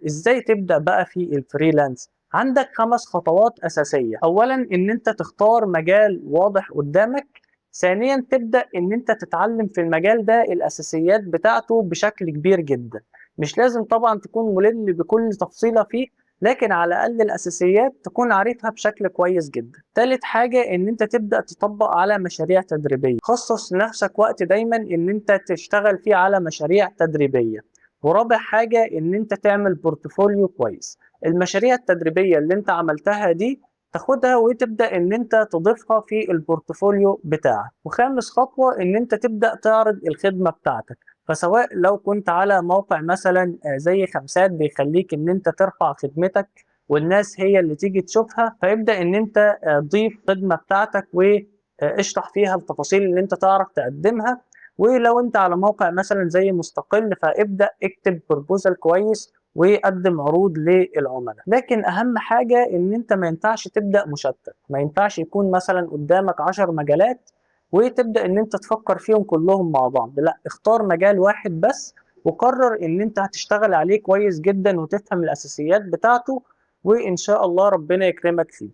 ازاي تبدأ بقى في الفريلانس؟ عندك 5 خطوات أساسية. أولا إن أنت تختار مجال واضح قدامك. ثانيا تبدأ إن أنت تتعلم في المجال ده الأساسيات بتاعته بشكل كبير جدا. مش لازم طبعا تكون ملم بكل تفصيلة فيه، لكن على الأقل الأساسيات تكون عارفها بشكل كويس جدا. تالت حاجة إن أنت تبدأ تطبق على مشاريع تدريبية. خصص لنفسك وقت دايما إن أنت تشتغل فيه على مشاريع تدريبية. ورابع حاجة إن أنت تعمل بورتفوليو كويس. المشاريع التدريبية اللي أنت عملتها دي تاخدها وتبدأ إن أنت تضيفها في البورتفوليو بتاعك. وخامس خطوة إن أنت تبدأ تعرض الخدمة بتاعتك. فسواء لو كنت على موقع مثلا زي خمسات بيخليك إن أنت ترفع خدمتك والناس هي اللي تيجي تشوفها، فيبدأ إن أنت تضيف الخدمة بتاعتك واشرح فيها التفاصيل اللي أنت تعرف تقدمها. ولو انت على موقع مثلا زي مستقل، فابدأ اكتب بروبوزال كويس وقدم عروض للعملاء. لكن اهم حاجة ان انت ما ينفعش تبدأ مشتت. ما ينفعش يكون مثلا قدامك 10 مجالات وتبدأ ان انت تفكر فيهم كلهم مع بعض. لا، اختار مجال واحد بس وقرر ان انت هتشتغل عليه كويس جدا وتفهم الاساسيات بتاعته، وان شاء الله ربنا يكرمك فيه.